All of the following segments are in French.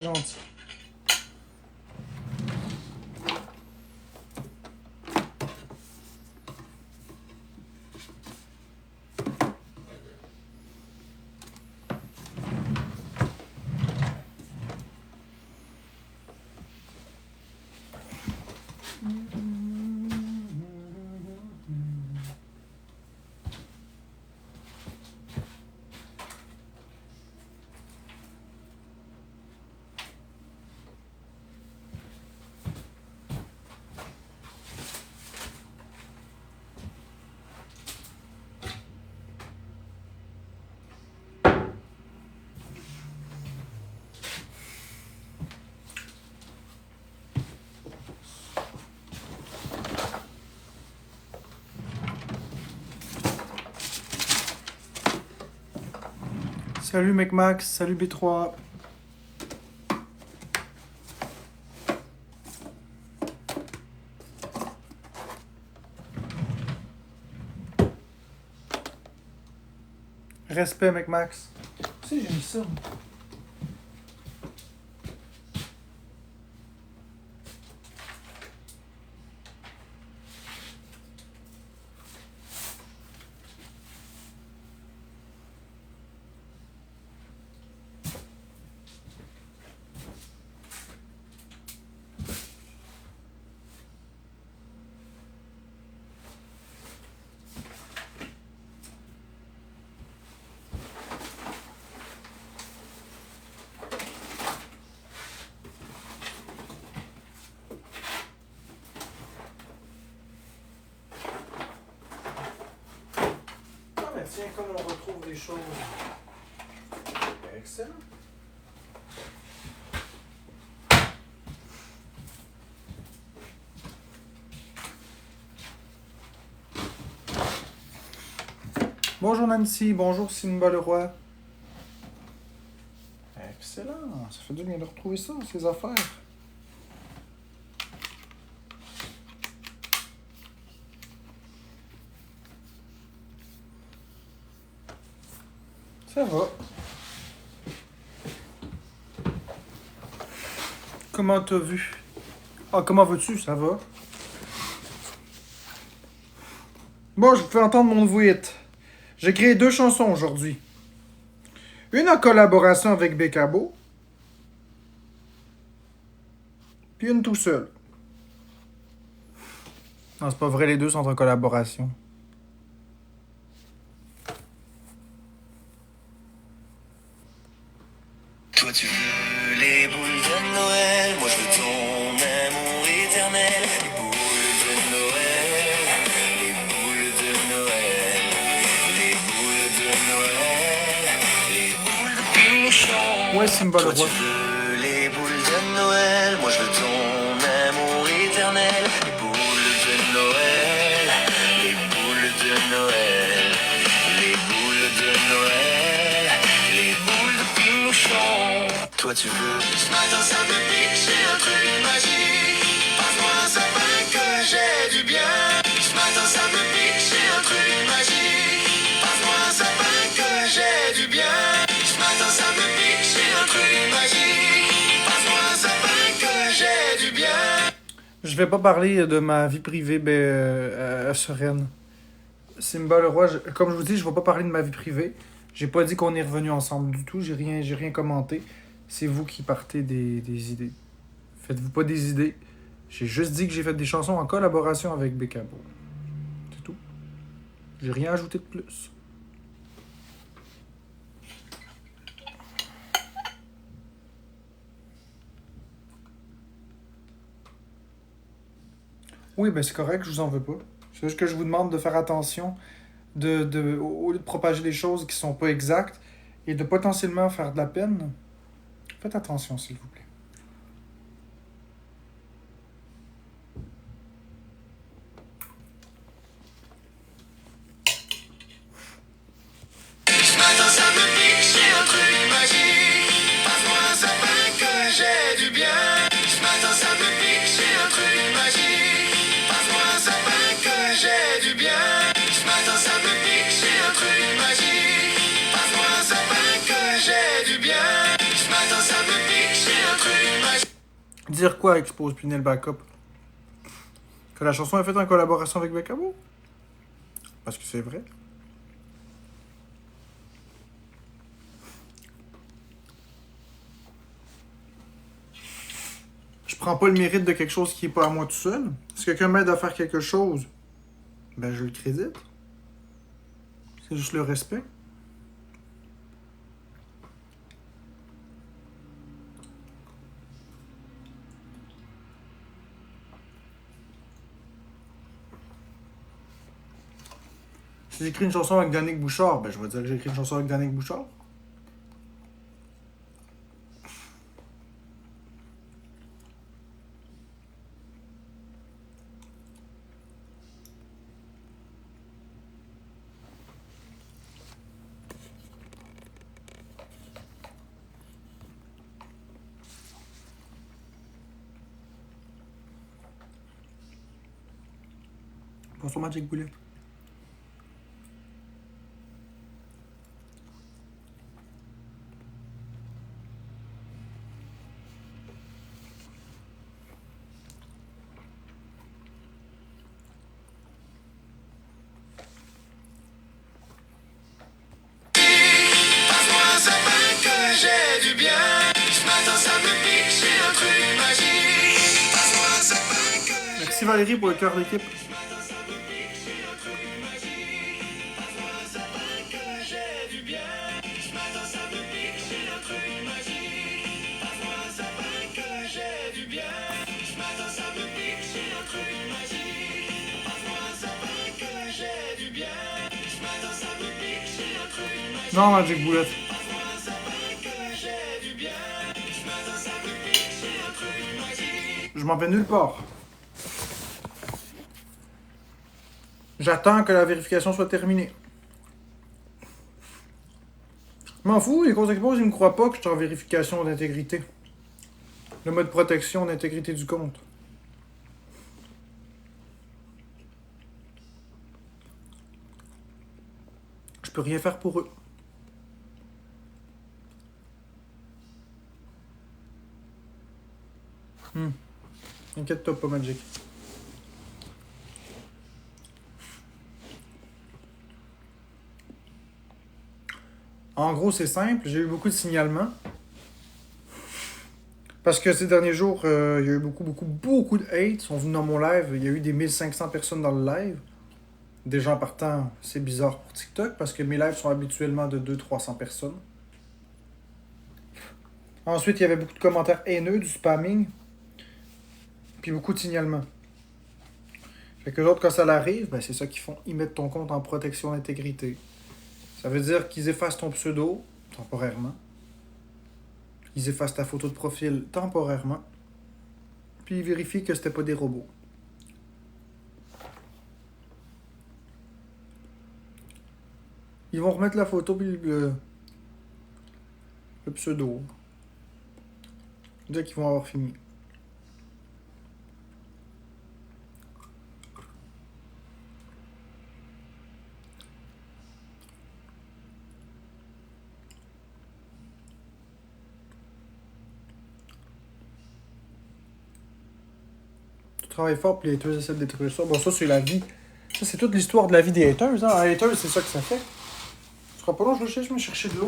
Gentil. Salut McMax, salut B3. Respect McMax. Tu sais, j'ai mis ça. Tiens, comme on retrouve des choses. Excellent. Bonjour Nancy, bonjour Simba Leroy. Excellent, ça fait du bien de retrouver ça, ces affaires. Ça va. Comment t'as vu? Ah, comment vas-tu? Ça va? Bon, je vous fais entendre mon nouveau hit. J'ai créé 2 chansons aujourd'hui. Une en collaboration avec Bécabo. Puis une tout seul. Non, c'est pas vrai, les deux sont en collaboration. Toi tu veux les boules de Noël, moi je veux ton amour éternel. Les boules de Noël, les boules de Noël, les boules de Noël, les boules de Pinochon. Ouais, Simba Toi Leroy. tu veux les boules de Noël, moi je veux ton amour éternel. Les boules de Noël, les boules de Noël, les boules de Noël, les boules de Pinochon. Toi tu veux. Ce matin ça me pique, j'ai un truc magique. Passe-moi un sapin que j'ai du bien. Ce matin ça me pique, j'ai un truc magique. Passe-moi un sapin que j'ai du bien. Ce matin ça me pique, j'ai un truc magique. Passe-moi un sapin que j'ai du bien. Je vais pas parler de ma vie privée sereine. Simba Leroy, comme je vous dis, je vais pas parler de ma vie privée. J'ai pas dit qu'on est revenu ensemble du tout. J'ai rien commenté. C'est vous qui partez des idées. Faites-vous pas des idées. J'ai juste dit que j'ai fait des chansons en collaboration avec Bécabo. C'est tout. J'ai rien ajouté de plus. Oui, ben c'est correct, je vous en veux pas. C'est juste que je vous demande de faire attention au lieu de propager des choses qui sont pas exactes et de potentiellement faire de la peine. Faites attention, s'il vous plaît. Ce matin ça me pique, j'ai un truc magique. Passe-moi un sapin que j'ai du bien. Ce matin ça me pique, j'ai un truc magique. Passe-moi un sapin que j'ai du bien. Ce matin ça me pique, j'ai un truc magique. Passe-moi un sapin que j'ai du bien. Ce matin ça me pique, j'ai un Dire quoi, Expose Pinel Backup? Que la chanson est faite en collaboration avec Bekamo? Parce que c'est vrai. Je prends pas le mérite de quelque chose qui est pas à moi tout seul. Si quelqu'un m'aide à faire quelque chose, ben je le crédite. C'est juste le respect. Si j'écris une chanson avec Danick Bouchard, ben je vais dire que j'ai écrit une chanson avec Danick Bouchard. Bonsoir Magic Bullet. Passe-moi un sapin que j'ai du bien. Ce matin ça me pique, j'ai un truc magique. Passe-moi un sapin que j'ai Merci Valérie pour le cœur d'équipe. du bien. Ce matin ça me pique, j'ai un truc magique. Passe-moi un sapin que j'ai du bien. Ce matin ça me pique, j'ai un truc magique. Passe-moi un sapin que j'ai du bien. Ce matin ça me pique, j'ai un truc magique. Non, Magic Bullet. Passe-moi un sapin que j'ai du bien. Ce matin ça me pique, j'ai un truc magique. Je m'en vais nulle part. J'attends que la vérification soit terminée. Je m'en fous, les causes Expose, ils me croient pas que je suis en vérification d'intégrité. Le mode protection d'intégrité du compte. Je peux rien faire pour eux. Inquiète-toi pas, Magic. En gros, c'est simple. J'ai eu beaucoup de signalements. Parce que ces derniers jours, il y a eu beaucoup de hate. Ils sont venus dans mon live. Il y a eu des 1500 personnes dans le live. Des gens partant, c'est bizarre pour TikTok parce que mes lives sont habituellement de 200-300 personnes. Ensuite, il y avait beaucoup de commentaires haineux, du spamming. Puis beaucoup de signalements. Fait que l'autre, quand ça l'arrive, ben c'est ça qu'ils font. Ils mettent ton compte en protection d'intégrité. Ça veut dire qu'ils effacent ton pseudo, temporairement. Ils effacent ta photo de profil, temporairement. Puis ils vérifient que c'était pas des robots. Ils vont remettre la photo puis le pseudo. Dès qu'ils vont avoir fini. Tu travailles fort puis les haters essaient de détruire ça. Bon, ça c'est la vie. Ça c'est toute l'histoire de la vie des haters. Hein. Un hater, c'est ça que ça fait. Ce sera pas long, je me chercher de l'eau.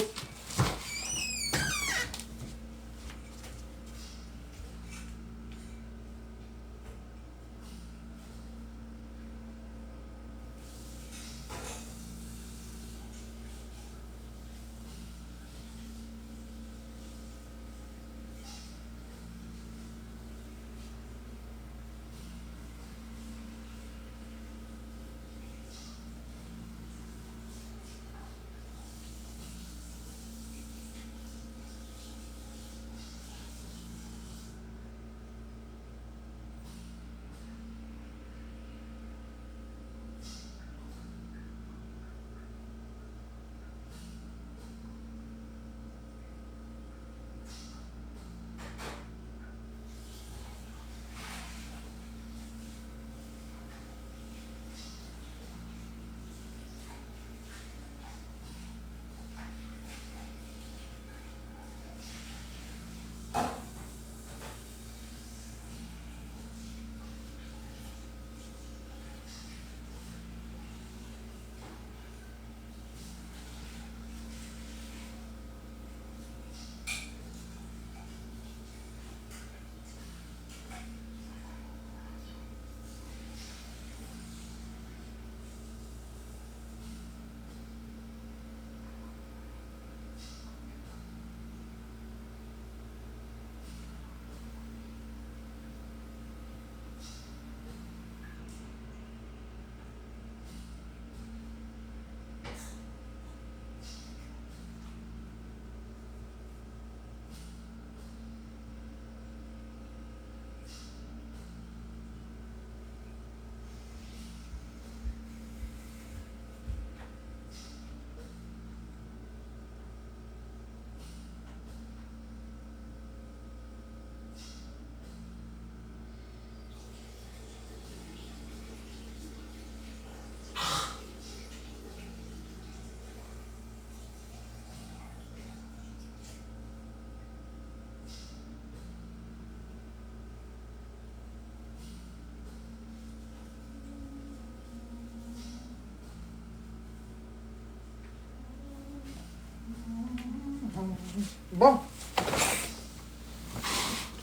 Bon.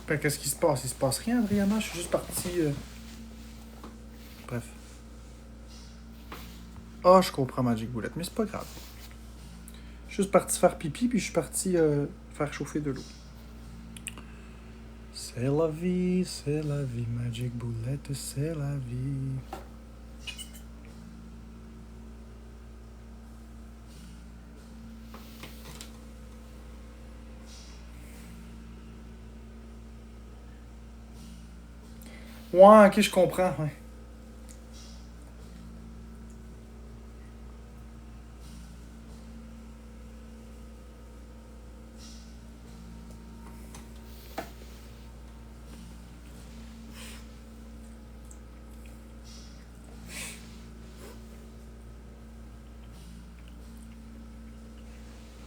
Ben, qu'est-ce qui se passe? Il se passe rien, Adriana? Je suis juste parti... Bref. Ah, je comprends Magic Bullet, mais c'est pas grave. Je suis juste parti faire pipi, puis je suis parti faire chauffer de l'eau. C'est la vie, Magic Bullet, c'est la vie. Ouais, ok, je comprends, ouais.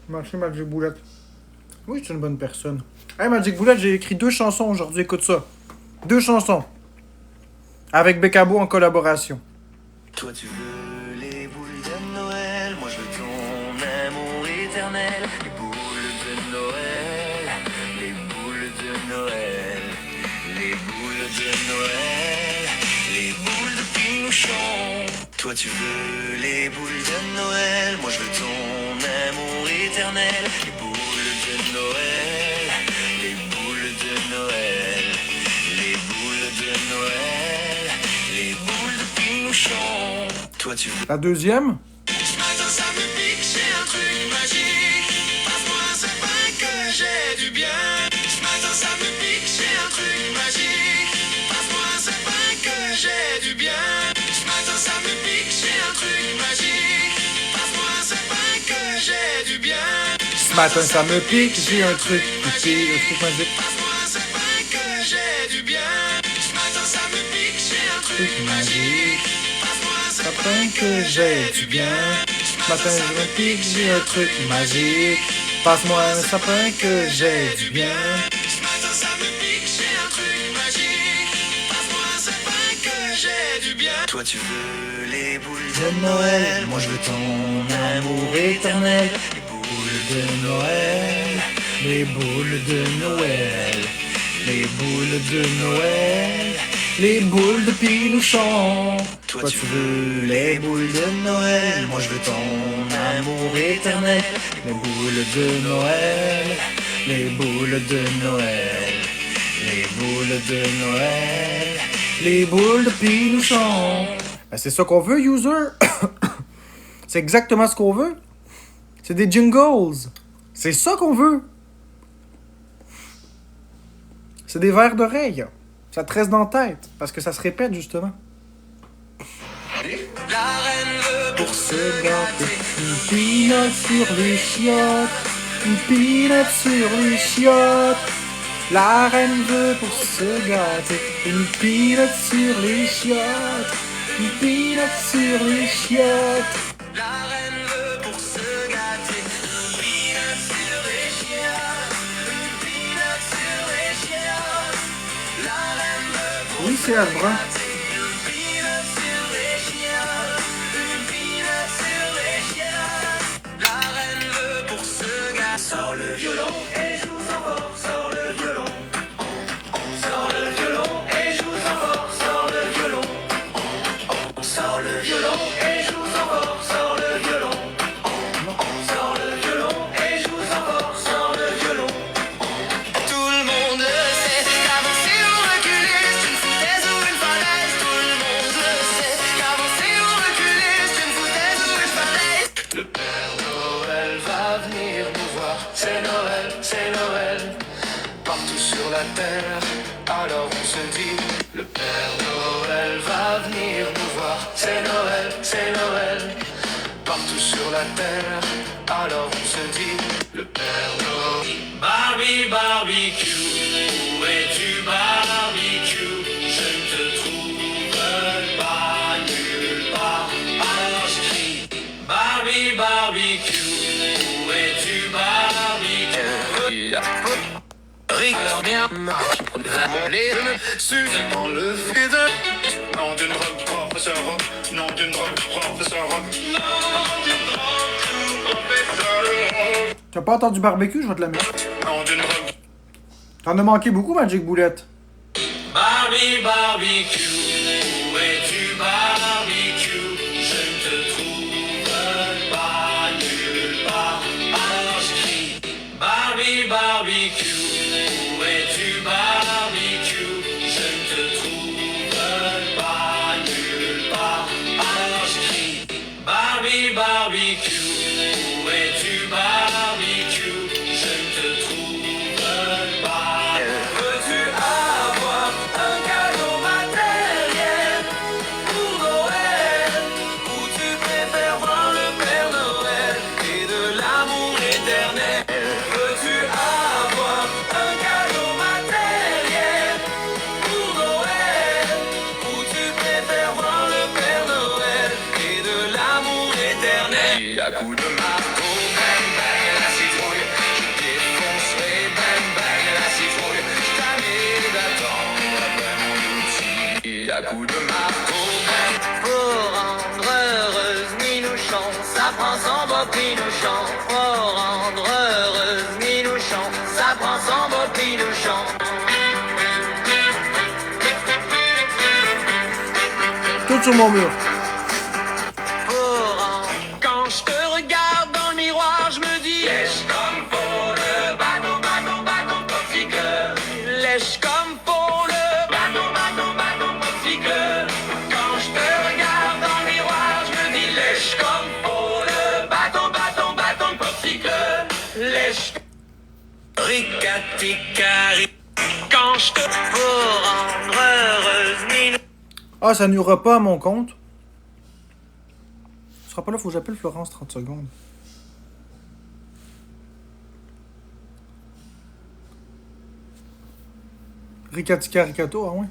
Merci Magic Bullet. Oui, c'est une bonne personne. Hey Magic Bullet, j'ai écrit 2 chansons aujourd'hui, écoute ça. 2 chansons. Avec Bekabo en collaboration. Toi tu veux les boules de Noël, moi je veux ton amour éternel. Les boules de Noël, les boules de Noël, les boules de Noël, les boules de Pinchon. Toi tu veux les boules de Noël, moi je veux ton amour éternel. Les boules de Noël, les boules de Noël, les boules de Noël, les boules de Pinchon. Toi tu veux. La deuxième. Ce matin ça me pique, j'ai un truc magique. Passe-moi un sapin que j'ai du bien. Ce matin ça me pique, j'ai un truc magique. Passe-moi un sapin que j'ai du bien. Ce matin ça me pique, j'ai un truc magique. Passe-moi un sapin que j'ai du bien. Ce matin, ça me pique, j'ai un truc magique. Passe-moi un sapin que j'ai du bien. Ce matin ça me pique, j'ai un truc magique. Passe-moi un Sapin que j'ai du bien. Ce matin, je me pique, j'ai un truc magique. Passe-moi un sapin que j'ai du bien. Ce matin ça me pique, j'ai un truc magique. Passe-moi un sapin que j'ai du bien. Toi tu veux les boules de Noël, moi je veux ton amour éternel. Les boules de Noël, Les boules de Noël. Les boules de Noël. Les boules de Pinouchon. toi tu veux les boules de Noël, moi je veux ton amour éternel. Les boules de Noël. Les boules de Noël. Les boules de Noël. Les boules de Pinouchon. Ben, c'est ça qu'on veut, user. C'est exactement ce qu'on veut. C'est des jingles. C'est ça qu'on veut. C'est des vers d'oreille. Ça te reste dans la tête. Parce que ça se répète, justement. La reine veut pour se gâter. Une peanut sur les chiottes. Une peanut sur les chiottes. La reine veut pour se gâter. Une peanut sur les chiottes. Une peanut sur les chiottes. La reine veut pour se gâter. Une peanut sur les chiottes. Une peanut sur les chiottes. La reine veut pour Oui, c'est Asbrin. une peanut sur les chiottes. Une peanut sur les chiottes. La reine veut pour se gâter. Sors le violon et joue sans fort. Sors le violon. Sors le violon et joue sans fort. Sors le violon. Sors le violon et joue sans fort. Sors le violon. Sors le violon et joue sans fort. Sors le violon. Tout le monde le sait, qu'avancer ou reculer, c'est une foutaise ou une falaise. Tout le monde le sait, qu'avancer ou reculer, c'est une foutaise ou une falaise. Le Père Noël va venir nous voir. C'est Noël, c'est Noël. Partout sur la terre, alors on se dit. Le Père Noël va venir nous voir. C'est Noël, c'est Noël. Partout sur la terre, alors on se dit. Le Père Noël. Barbie, barbecue, où es-tu barbecue? Je ne te trouve pas nulle part. Alors je crie. Barbie, barbecue, où es-tu barbecue? Rigole bien, marche, les suivant le fait de. Nom d'une robe, professeur robe. Nom d'une robe, professeur robe. Nom d'une robe, professeur robe. Tu n'as pas entendu barbecue, je vais te la mettre. Nom d'une robe. T'en as manqué beaucoup, Magic Boulette. Barbie, barbecue, où es-tu, barbecue? Je ne te trouve pas nulle part. Alors je crie, Barbie, barbecue, où es-tu, barbecue? Je ne te trouve pas nulle part. Alors je crie, Barbie, barbecue, où es-tu, barbecue? Je ne te trouve pas. Veux-tu avoir un cadeau matériel pour Noël, ou tu préfères voir le Père Noël et de l'amour éternel? Veux-tu avoir un cadeau matériel pour Noël, ou tu préfères voir le Père Noël et de l'amour éternel? Et à coups de marteau, bang bang la citrouille, je défoncerai bang bang la citrouille. Je t'amène d'attendre après mon outil. Et à coups de marteau, bang. Pour rendre heureuse Minouchon, ça prend son beau pinouchon. Pour rendre heureuse Minouchon, ça prend son beau pinouchon. Tout sur mon mur. Quand je te regarde dans le miroir, je me dis lèche comme pour le bateau, bateau, bateau, popsicle. Lèche comme pour le bateau, bateau, bateau, popsicle. Quand je te regarde dans le miroir, je me dis lèche comme pour le bateau, bateau, bateau, popsicle. Lèche. Ricaticari. Quand je te pour rendre heureuse Minou. Ah, ça n'ira pas à mon compte. Ce sera pas là, faut que j'appelle Florence 30 secondes. Ricatica Ricato, ah ouais.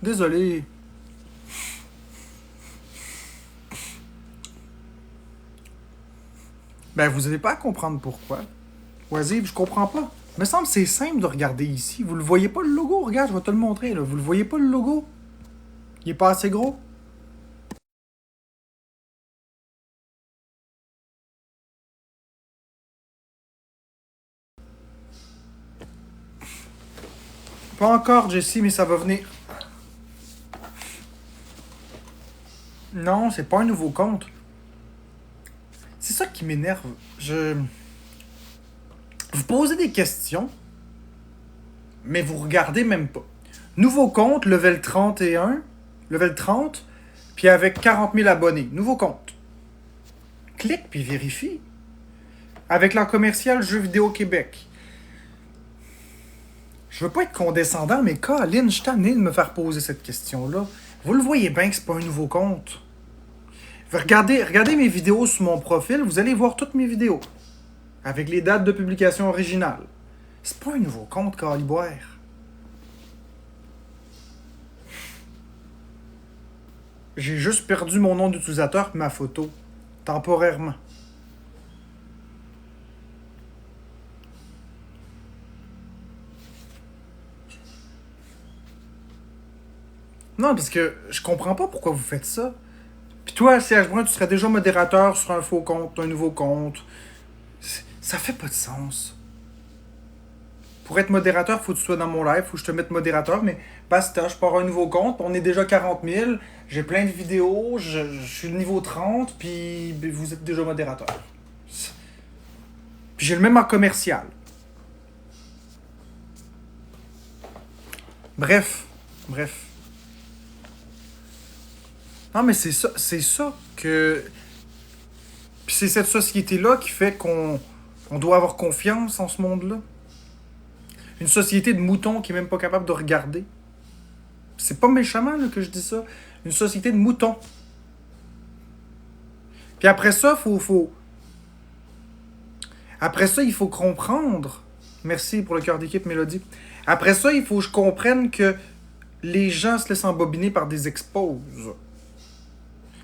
Désolé. Ben, vous n'avez pas à comprendre pourquoi. Oisive, je comprends pas. Il me semble que c'est simple de regarder ici. Vous le voyez pas le logo? Regarde, je vais te le montrer, là. Vous le voyez pas le logo? Il est pas assez gros? Pas encore, Jessie, mais ça va venir. Non, c'est pas un nouveau compte. C'est ça qui m'énerve. Vous posez des questions, mais vous regardez même pas. Nouveau compte, level 31, level 30, puis avec 40 000 abonnés. Nouveau compte. Clique puis vérifie. Avec la commerciale Jeux Vidéo Québec. Je veux pas être condescendant, mais Colin, je t'ai amené de me faire poser cette question-là. Vous le voyez bien que c'est pas un nouveau compte. Regardez mes vidéos sur mon profil, vous allez voir toutes mes vidéos. Avec les dates de publication originales. C'est pas un nouveau compte, Caliboire. J'ai juste perdu mon nom d'utilisateur et ma photo. Temporairement. Non, parce que je comprends pas pourquoi vous faites ça. Puis toi, CH Brun, tu serais déjà modérateur sur un faux compte, un nouveau compte. Ça fait pas de sens. Pour être modérateur, faut que tu sois dans mon live, faut que je te mette modérateur, mais basta, je pars un nouveau compte, on est déjà 40 000, j'ai plein de vidéos, je suis niveau 30, puis vous êtes déjà modérateur. Puis j'ai le même en commercial. Bref. Non, mais c'est ça que... Puis c'est cette société-là qui fait qu'on doit avoir confiance en ce monde-là. Une société de moutons qui est même pas capable de regarder. C'est pas méchamment là, que je dis ça. Une société de moutons. Puis après ça, Après ça, il faut comprendre. Merci pour le cœur d'équipe, Mélodie. Après ça, il faut que je comprenne que les gens se laissent embobiner par des exposes.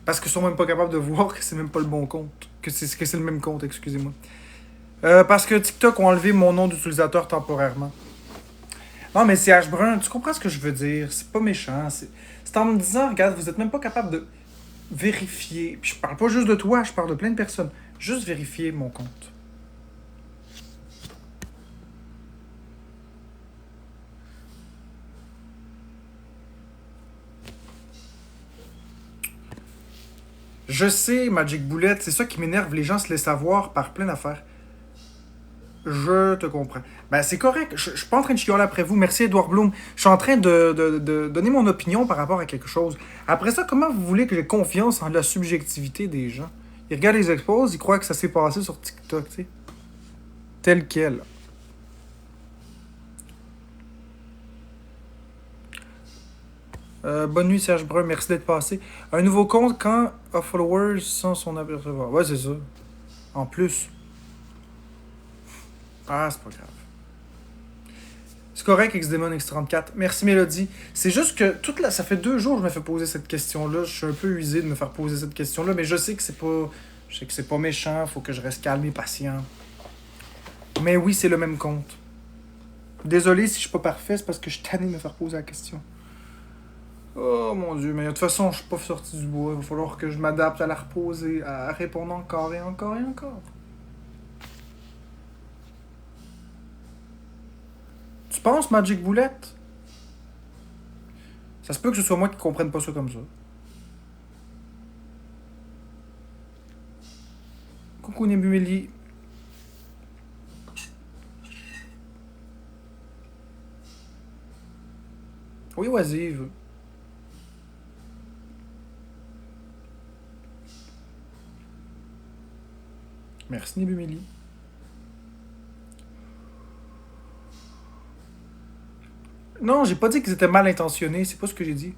Parce qu'ils sont même pas capables de voir que c'est même pas le bon compte. Que c'est le même compte, excusez-moi. Parce que TikTok ont enlevé mon nom d'utilisateur temporairement. Non, mais c'est H Brun, tu comprends ce que je veux dire? C'est pas méchant. C'est en me disant, regarde, vous êtes même pas capable de vérifier. Puis je parle pas juste de toi, je parle de plein de personnes. Juste vérifier mon compte. Je sais, Magic Bullet, c'est ça qui m'énerve. Les gens se laissent avoir par plein d'affaires. Je te comprends. Ben, c'est correct. Je suis pas en train de chialer après vous. Merci, Edouard Bloom. Je suis en train de donner mon opinion par rapport à quelque chose. Après ça, comment vous voulez que j'ai confiance en la subjectivité des gens? Ils regardent les expos, ils croient que ça s'est passé sur TikTok, tu sais. Tel quel. Bonne nuit, Serge Brun. Merci d'être passé. Un nouveau compte quand a followers sans son apercevoir. Ouais, c'est ça. En plus. Ah, c'est pas grave. C'est correct, XDemon X34. Merci, Mélodie. C'est juste que ça fait 2 jours que je me fais poser cette question-là. Je suis un peu usé de me faire poser cette question-là, mais je sais que c'est pas méchant. Faut que je reste calme et patient. Mais oui, c'est le même compte. Désolé si je suis pas parfait, c'est parce que je suis tanné de me faire poser la question. Oh mon dieu, mais de toute façon, je suis pas sorti du bois. Il va falloir que je m'adapte à la reposer, à répondre encore et encore et encore. Tu penses, Magic Bullet? Ça se peut que ce soit moi qui comprenne pas ça comme ça. Coucou Nebumeli. Oui, oisive. Merci Nebumeli. Non, j'ai pas dit qu'ils étaient mal intentionnés, c'est pas ce que j'ai dit.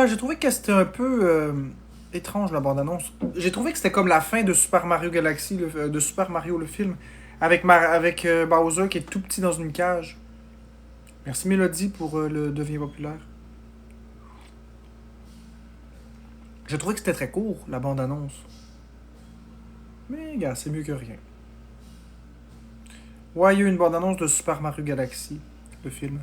Ouais, j'ai trouvé que c'était un peu étrange la bande-annonce. J'ai trouvé que c'était comme la fin de Super Mario Galaxy, de Super Mario le film, avec Bowser qui est tout petit dans une cage. Merci Mélodie pour le devient populaire. J'ai trouvé que c'était très court, la bande-annonce. Mais, gars, c'est mieux que rien. Ouais, il y a eu une bande-annonce de Super Mario Galaxy, le film.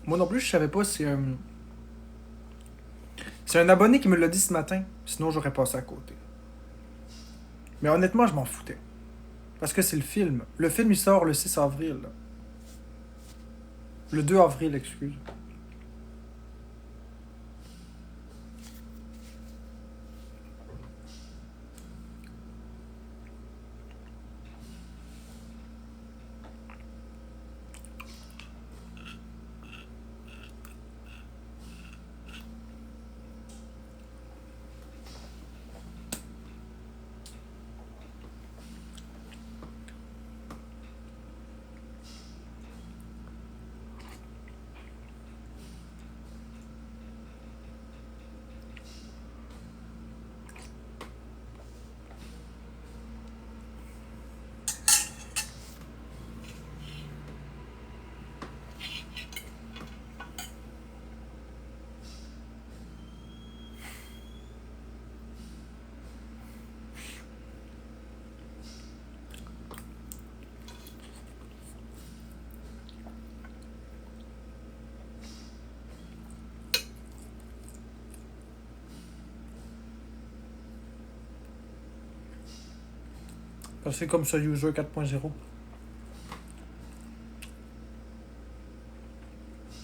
Moi non plus, je savais pas si... c'est un abonné qui me l'a dit ce matin. Sinon, j'aurais passé à côté. Mais honnêtement, je m'en foutais. Parce que c'est le film. Le film, il sort le 6 avril. Le 2 avril, excuse. C'est comme ça, User 4.0.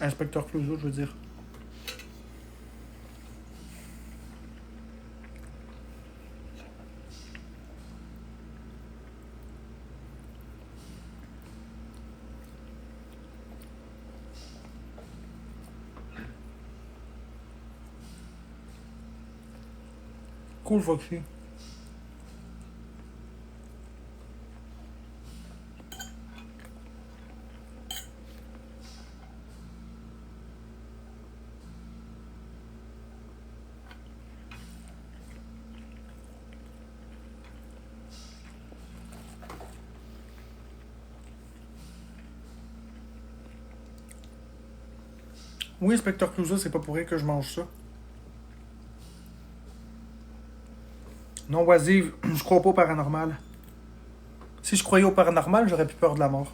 Inspecteur Clouseau, je veux dire. Cool, Foxy. Oui, Inspecteur Clouseau, c'est pas pour rien que je mange ça. Non, oisive, je crois pas au paranormal. Si je croyais au paranormal, j'aurais plus peur de la mort.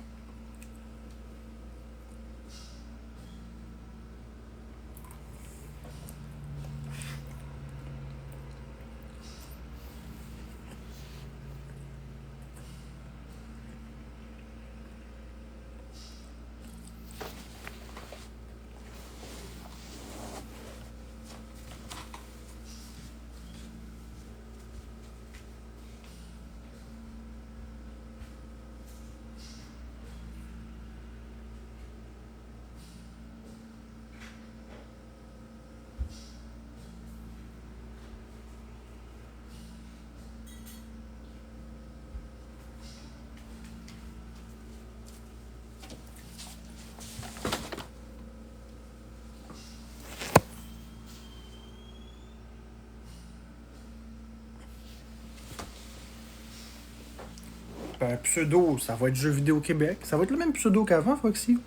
Pseudo, ça va être Jeux vidéo Québec. Ça va être le même pseudo qu'avant, Foxy.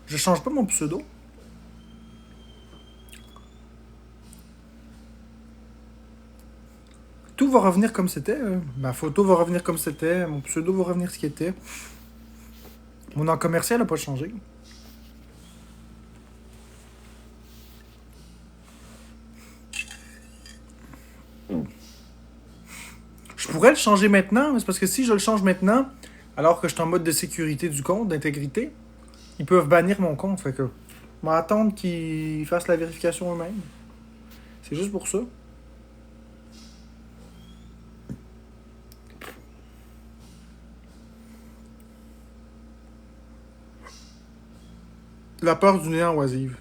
Je change pas mon pseudo. Tout va revenir comme c'était. Ma photo va revenir comme c'était. Mon pseudo va revenir ce qui était. Mon nom commercial n'a pas changé. Je pourrais le changer maintenant, mais c'est parce que si je le change maintenant, alors que je suis en mode de sécurité du compte, d'intégrité, ils peuvent bannir mon compte. Fait que, on va attendre qu'ils fassent la vérification eux-mêmes. C'est juste pour ça. La peur du néant oisive.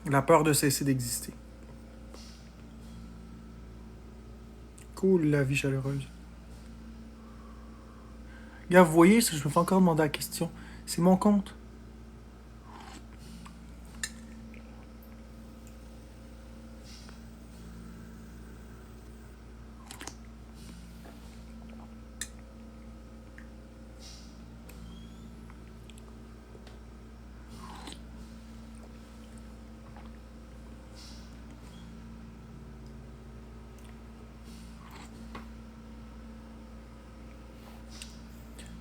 La peur de cesser d'exister. Cool, la vie chaleureuse. Gars, vous voyez, je me fais encore demander la question. C'est mon compte.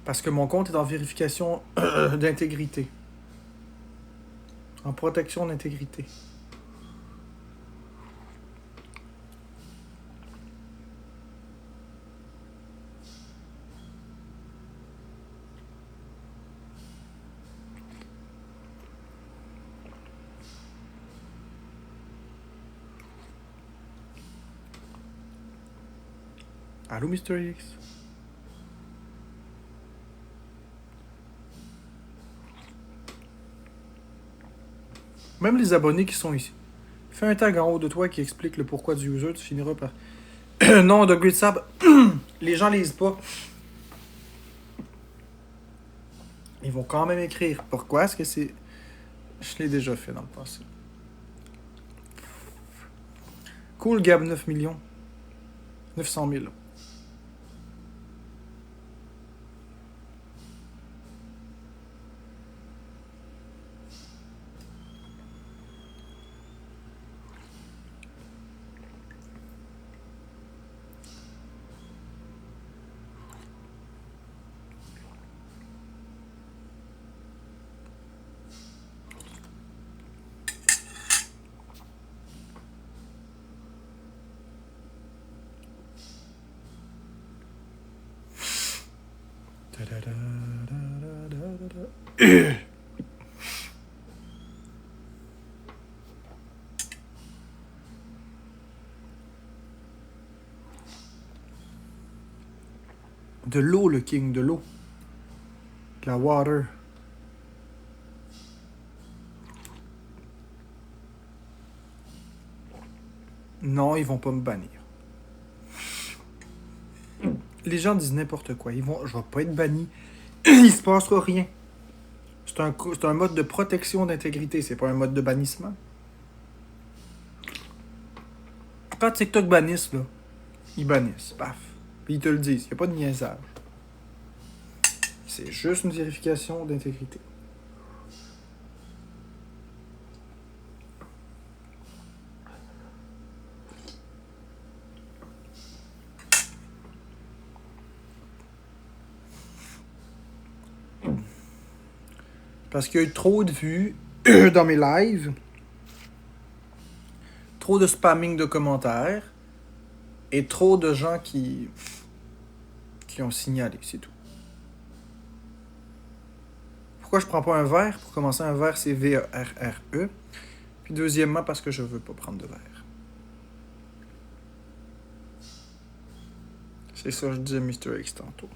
Parce que mon compte est en vérification d'intégrité. En protection d'intégrité. Allô, Mr. X? Même les abonnés qui sont ici. Fais un tag en haut de toi qui explique le pourquoi du user, tu finiras par... non, de Great Sab, les gens lisent pas. Ils vont quand même écrire. Pourquoi est-ce que c'est... Je l'ai déjà fait dans le passé. Cool, Gab, 9 millions. 900 000. De l'eau, le king, de l'eau. De la water. Non, ils vont pas me bannir. Les gens disent n'importe quoi. Je vais pas être banni. Il se passera rien. C'est un mode de protection d'intégrité, c'est pas un mode de bannissement. Quand TikTok bannisse, là, ils bannissent, paf. Puis ils te le disent, y a pas de niaisage. C'est juste une vérification d'intégrité. Parce qu'il y a eu trop de vues dans mes lives. Trop de spamming de commentaires. Et trop de gens qui ont signalé, c'est tout. Pourquoi je prends pas un verre? Pour commencer, un verre, c'est V-E-R-R-E. Puis deuxièmement, parce que je veux pas prendre de verre. C'est ça que je disais Mr. X tantôt.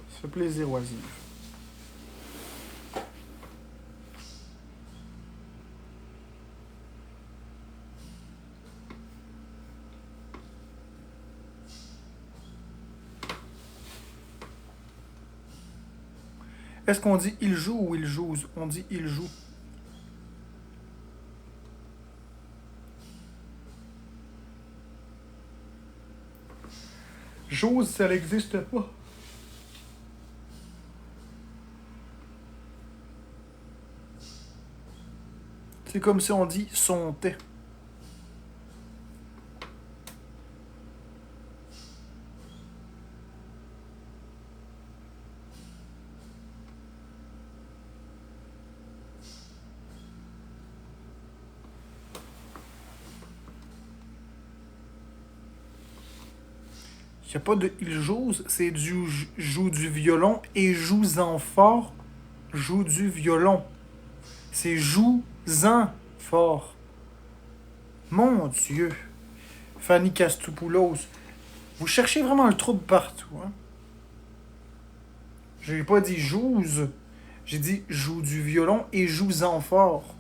Ça fait plaisir, oisif. Est-ce qu'on dit il joue ou il joue? On dit il joue. J'ose, ça n'existe pas. C'est comme si on dit sontait. n'y a pas de il joue, c'est du joue du violon et joue-en fort, joue du violon. C'est joue-en fort. Mon Dieu. Fanny Kastopoulos. Vous cherchez vraiment le trouble partout, hein? J'ai pas dit jouse. J'ai dit joue du violon et joue-en fort.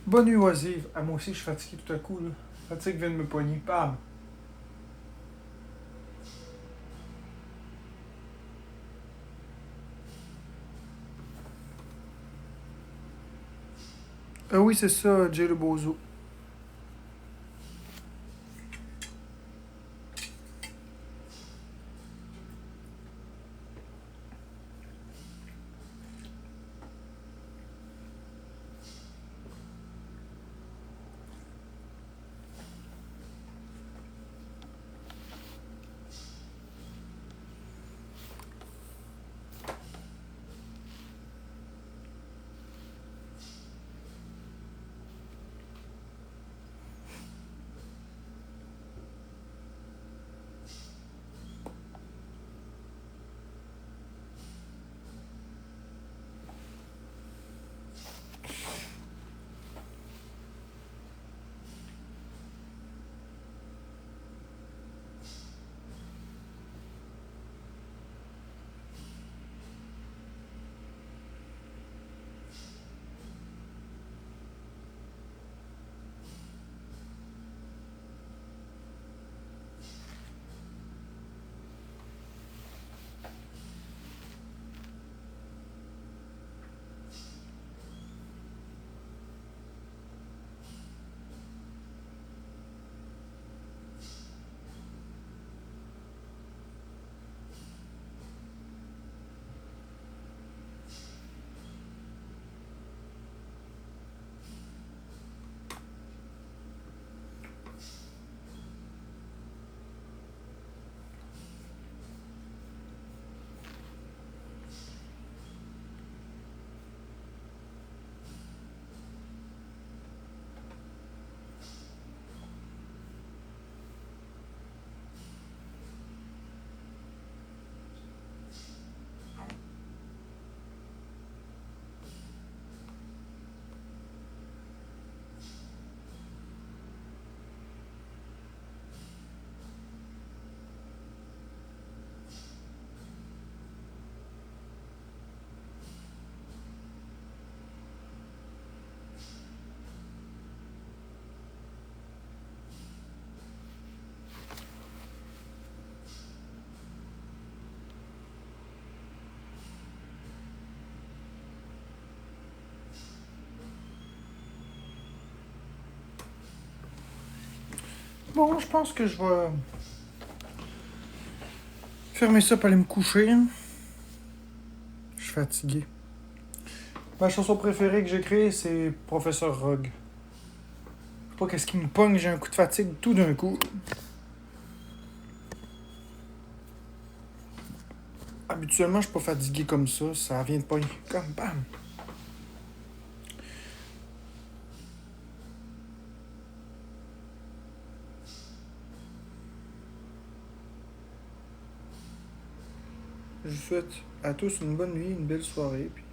Bonne nuit oisive. Ah, moi aussi, je suis fatigué tout à coup, là. Fatigue vient de me poigner. Bam! Ah oui, c'est ça, Jay le Bozo. Bon, je pense que je vais fermer ça pour aller me coucher. Je suis fatigué. Ma chanson préférée que j'ai créée, c'est Professeur Rogue. Je sais pas qu'est-ce qui me pogne, j'ai un coup de fatigue tout d'un coup. Habituellement, je suis pas fatigué comme ça vient de pogner. Comme bam! Je vous souhaite à tous une bonne nuit, une belle soirée, puis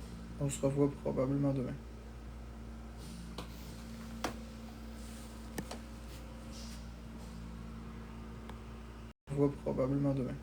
on se revoit probablement demain. On se revoit probablement demain.